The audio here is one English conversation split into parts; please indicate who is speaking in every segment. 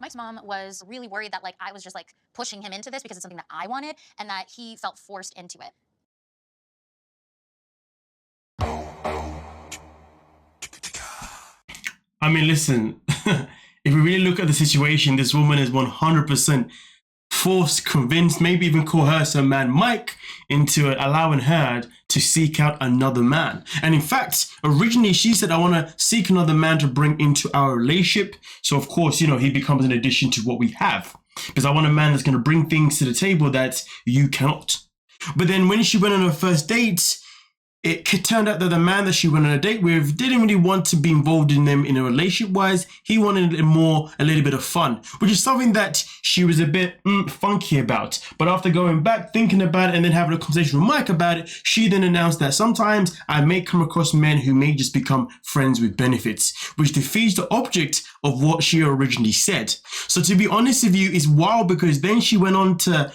Speaker 1: Mike's mom was really worried that like I was just like pushing him into this because it's something that I wanted and that he felt forced into it.
Speaker 2: I mean, listen, if we really look at the situation, this woman is 100% forced, convinced, maybe even coerced her man Mike into allowing her to seek out another man. And in fact, originally she said, I want to seek another man to bring into our relationship. So of course, you know, he becomes an addition to what we have, because I want a man that's going to bring things to the table that you cannot. But then when she went on her first date, it turned out that the man that she went on a date with didn't really want to be involved in them in a relationship wise. He wanted a little bit of fun, which is something that she was a bit funky about. But after going back, thinking about it, and then having a conversation with Mike about it, she then announced that sometimes I may come across men who may just become friends with benefits, which defeats the object of what she originally said. So to be honest with you, it's wild, because then she went on to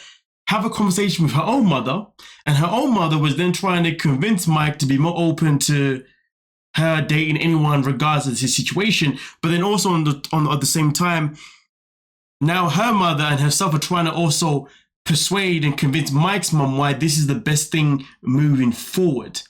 Speaker 2: have a conversation with her own mother, and her own mother was then trying to convince Mike to be more open to her dating anyone regardless of his situation. But then also at the same time, now her mother and herself are trying to also persuade and convince Mike's mom why this is the best thing moving forward.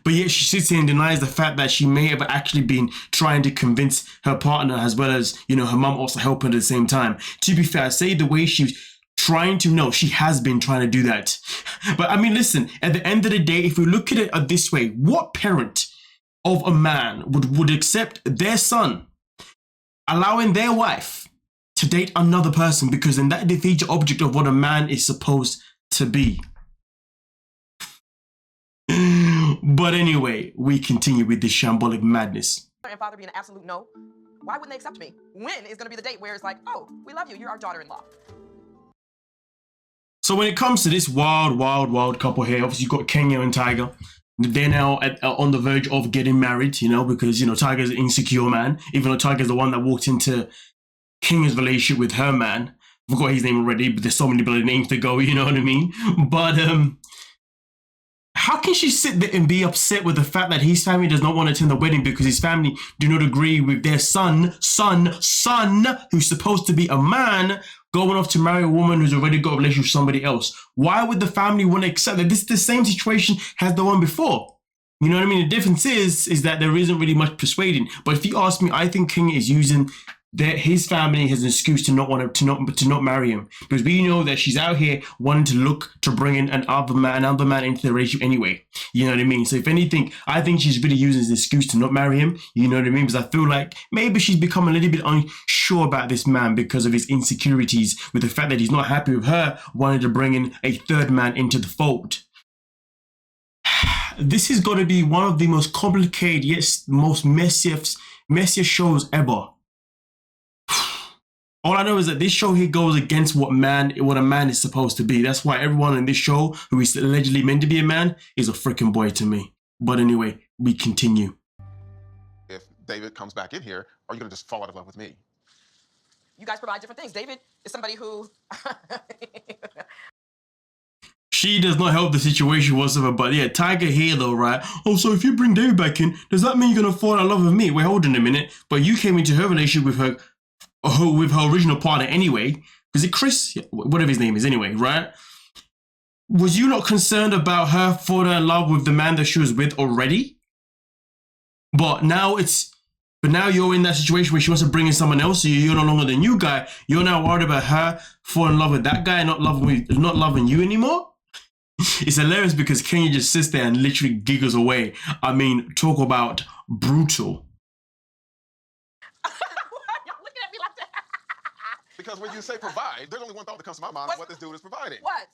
Speaker 2: But yet she sits here and denies the fact that she may have actually been trying to convince her partner, as well as, you know, her mom also helping at the same time. To be fair, I say the way she's trying to, no, she has been trying to do that. But I mean, listen, at the end of the day, if we look at it this way, what parent of a man would accept their son allowing their wife to date another person? Because then that defeats the object of what a man is supposed to be. But anyway, we continue with this shambolic madness.
Speaker 3: And father being an absolute no, why wouldn't they accept me? When is going to be the date where it's like, oh, we love you, you're our daughter-in-law?
Speaker 2: So when it comes to this wild couple here, obviously you've got Kenya and Tiger. They're now on the verge of getting married, you know, because, you know, Tiger's an insecure man, even though Tiger's the one that walked into Kenya's relationship with her man. I forgot his name already, but there's so many bloody names to go, you know what I mean? But how can she sit there and be upset with the fact that his family does not want to attend the wedding because his family do not agree with their son, who's supposed to be a man, going off to marry a woman who's already got a relationship with somebody else? Why would the family want to accept that? This is the same situation as the one before. You know what I mean? The difference is that there isn't really much persuading. But if you ask me, I think King is using his family as an excuse to not marry him, because we know that she's out here wanting to look to bring in another man into the relationship anyway. You know what I mean? So if anything, I think she's really using this excuse to not marry him. You know what I mean? Because I feel like maybe she's become a little bit unsure about this man because of his insecurities with the fact that he's not happy with her wanting to bring in a third man into the fold. This is going to be one of the most complicated, yet most messiest shows ever. All I know is that this show here goes against what a man is supposed to be. That's why everyone in this show who is allegedly meant to be a man is a freaking boy to me. But anyway, we continue.
Speaker 4: If David comes back in here, are you going to just fall out of love with me?
Speaker 3: You guys provide different things. David is somebody who...
Speaker 2: She does not help the situation whatsoever. But yeah, Tiger here though, right? Oh, so if you bring David back in, does that mean you're going to fall in love with me? Wait, hold on a minute. But you came into her relationship with her original partner anyway. Is it Chris? Yeah, whatever his name is anyway, right? Was you not concerned about her falling in love with the man that she was with already? But now you're in that situation where she wants to bring in someone else, so you're no longer the new guy. You're now worried about her falling in love with that guy and not loving you anymore? It's hilarious because Kenya just sits there and literally giggles away. I mean, talk about brutal.
Speaker 4: Because when you say provide, there's only one thought that comes to my mind: what this dude is providing.
Speaker 3: What?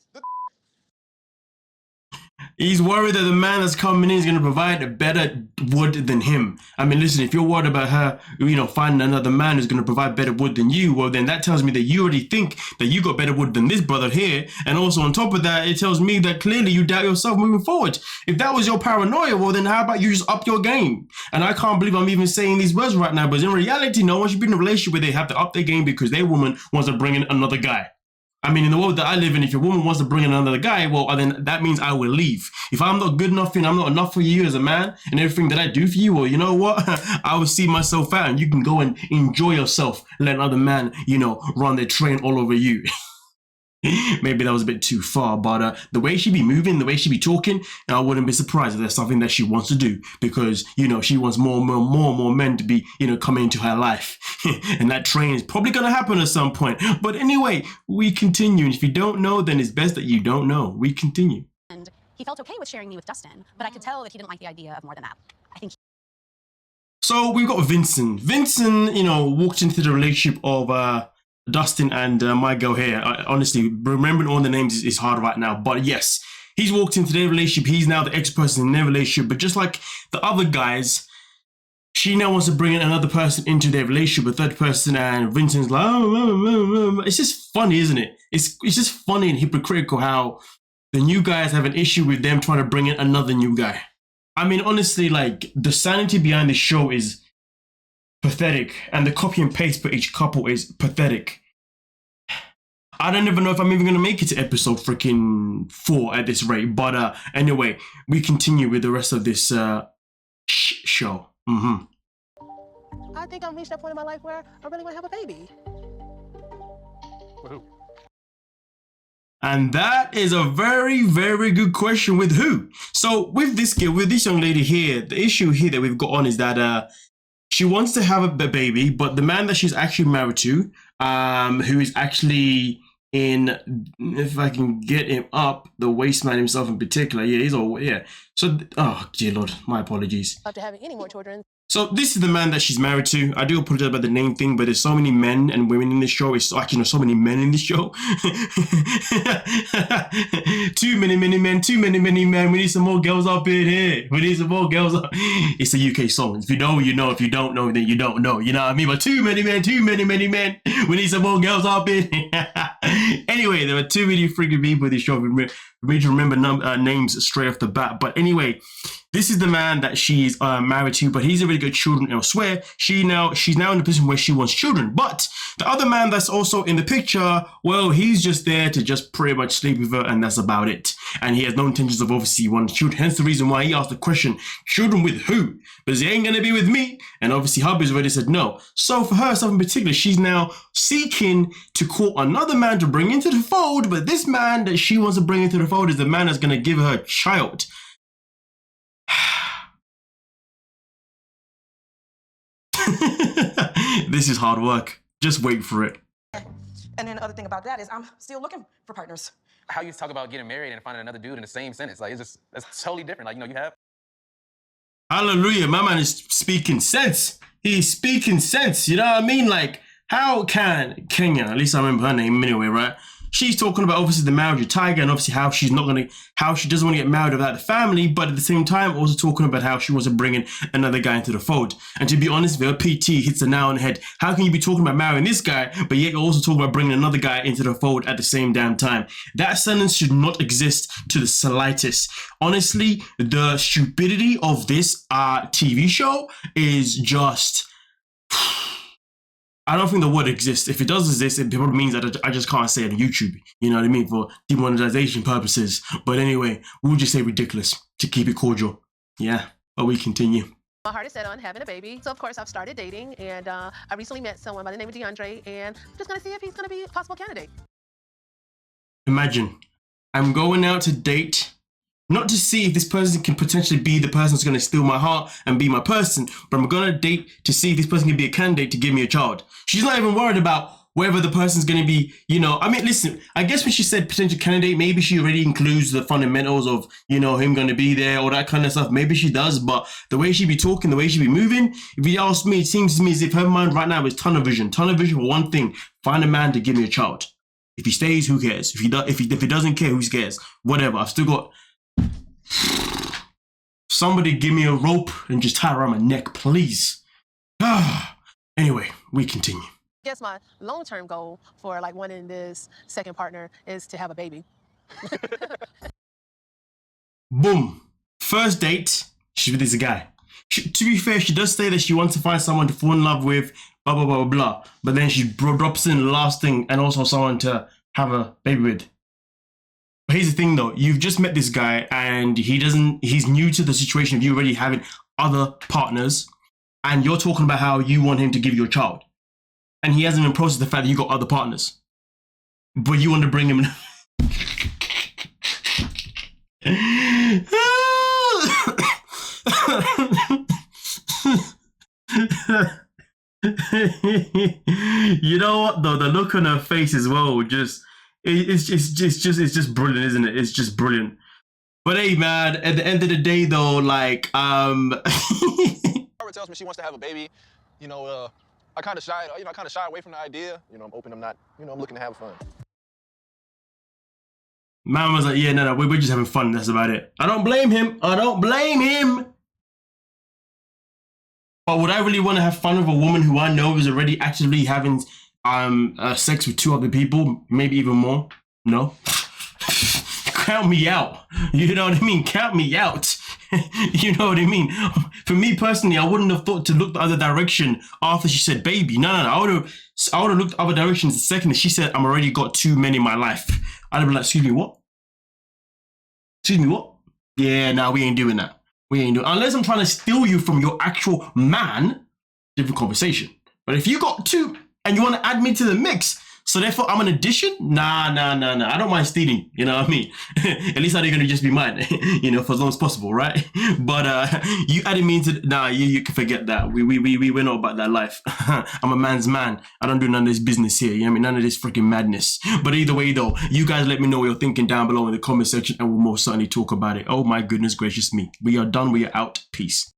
Speaker 2: He's worried that the man that's coming in is going to provide a better wood than him. I mean, listen, if you're worried about her, you know, finding another man who's going to provide better wood than you, well, then that tells me that you already think that you got better wood than this brother here. And also on top of that, it tells me that clearly you doubt yourself moving forward. If that was your paranoia, well, then how about you just up your game? And I can't believe I'm even saying these words right now, but in reality, no one should be in a relationship where they have to up their game because their woman wants to bring in another guy. I mean, in the world that I live in, if your woman wants to bring in another guy, well, then that means I will leave. If I'm not good enough and I'm not enough for you as a man and everything that I do for you, well, you know what? I will see myself out and you can go and enjoy yourself, let another man, run their train all over you. Maybe that was a bit too far, but the way she be moving, the way she be talking, I wouldn't be surprised if there's something that she wants to do because, she wants more men to be, coming into her life. And that train is probably going to happen at some point. But anyway, we continue. And if you don't know, then it's best that you don't know. We continue.
Speaker 1: And he felt okay with sharing me with Dustin, but I could tell that he didn't like the idea of more than that. I think.
Speaker 2: So we've got Vincent. Vincent, walked into the relationship of Dustin and my girl here. Honestly, remembering all the names is hard right now. But yes, he's walked into their relationship. He's now the ex-person in their relationship. But just like the other guys, she now wants to bring in another person into their relationship, a third person, and Vincent's like, oh. It's just funny, isn't it? It's just funny and hypocritical how the new guys have an issue with them trying to bring in another new guy. I mean, honestly, like, the sanity behind the show is pathetic, and the copy and paste for each couple is pathetic. I don't even know if I'm even going to make it to episode freaking 4 at this rate, but anyway, we continue with the rest of this show.
Speaker 5: I think I'm reached that point in my life where I really want to have a baby.
Speaker 4: Woohoo.
Speaker 2: And that is a very, very good question. With who? So with this girl, with this young lady here, the issue here that we've got on is that she wants to have a baby, but the man that she's actually married to, who is actually if I can get him up, the waste man himself in particular, he's all, So, oh dear Lord, my apologies.
Speaker 5: After having any more children.
Speaker 2: So this is the man that she's married to. I do apologize about the name thing, but there's so many men and women in this show. It's actually so many men in this show. Too many men. We need some more girls up in here. We need some more girls up. It's a UK song. If you know, you know. If you don't know, then you don't know. You know what I mean? But too many men. We need some more girls up in here. Anyway, there were too many freaking people in this show. We need to remember names straight off the bat. But anyway, this is the man that she's married to, but he's already got children elsewhere. She's now in a position where she wants children. But the other man that's also in the picture, well, he's just there to just pretty much sleep with her, and that's about it. And he has no intentions of obviously wanting children. Hence the reason why he asked the question, children with who? Because he ain't gonna be with me. And obviously hubby's already said no. So for herself in particular, she's now seeking to court another man to bring into the fold, but this man that she wants to bring into the fold is the man that's gonna give her a child. This is hard work. Just wait for it.
Speaker 3: And then the other thing about that is I'm still looking for partners.
Speaker 6: How you talk about getting married and finding another dude in the same sentence, like that's totally different. Like, you have.
Speaker 2: Hallelujah, my man is speaking sense. He's speaking sense, you know what I mean? Like, how can Kenya, at least I remember her name anyway, right? She's talking about obviously the marriage of Tiger and obviously how she doesn't want to get married without the family, but at the same time also talking about how she wants to bring in another guy into the fold. And to be honest, her PT hits the nail on the head. How can you be talking about marrying this guy, but yet you're also talking about bringing another guy into the fold at the same damn time? That sentence should not exist to the slightest. Honestly, the stupidity of this TV show is just... I don't think the word exists. If it does exist, it probably means that I just can't say it on YouTube. You know what I mean? For demonetization purposes. But anyway, we'll just say ridiculous to keep it cordial. Yeah, but we continue.
Speaker 5: My heart is set on having a baby. So, of course, I've started dating. And I recently met someone by the name of DeAndre. And I'm just going to see if he's going to be a possible candidate.
Speaker 2: Imagine, I'm going out to date, not to see if this person can potentially be the person that's going to steal my heart and be my person, but I'm going to date to see if this person can be a candidate to give me a child. She's not even worried about whether the person's going to be, I mean, listen, I guess when she said potential candidate, maybe she already includes the fundamentals of, him going to be there, all that kind of stuff. Maybe she does, but the way she be talking, the way she be moving, if you ask me, it seems to me as if her mind right now is tunnel vision. Tunnel vision for one thing, find a man to give me a child. If he stays, who cares? If he doesn't care, who cares? Whatever, I've still got... Somebody give me a rope and just tie around my neck, please. Anyway, we continue.
Speaker 5: I guess my long-term goal for wanting this second partner is to have a baby.
Speaker 2: Boom. First date, she's with this guy. To be fair, she does say that she wants to find someone to fall in love with, blah, blah, blah, blah, blah. But then she drops in the last thing and also someone to have a baby with. But here's the thing though, you've just met this guy and he's new to the situation of you already having other partners, and you're talking about how you want him to give you a child. And he hasn't even processed the fact that you got other partners. But you want to bring him in. You know what though, the look on her face as well, it's just brilliant, isn't it? It's just brilliant. But hey man, at the end of the day though, like
Speaker 7: Barbara tells me she wants to have a baby. You know, I kind of shy away from the idea. You know, I'm open, I'm not, you know, I'm looking to have fun.
Speaker 2: Man was like, yeah, no, we're just having fun, that's about it. I don't blame him. But would I really want to have fun with a woman who I know is already actively having sex with 2 other people, maybe even more? No. Count me out. You know what I mean? Count me out. You know what I mean? For me personally, I wouldn't have thought to look the other direction after she said baby. No. I would have looked the other direction the second that she said I'm already got too many in my life. I'd have been like, excuse me, what? Excuse me, what? Yeah, nah, we ain't doing that. We ain't doing, unless I'm trying to steal you from your actual man, different conversation. But if you got 2 and you want to add me to the mix, so therefore I'm an addition? Nah. I don't mind stealing, you know what I mean? At least they're going to just be mine, you know, for as long as possible, right? But you added me into, nah, you can forget that. We're not about that life. I'm a man's man. I don't do none of this business here, you know what I mean? None of this freaking madness. But either way though, you guys let me know what you're thinking down below in the comment section and we'll most certainly talk about it. Oh my goodness gracious me. We are done, we are out. Peace.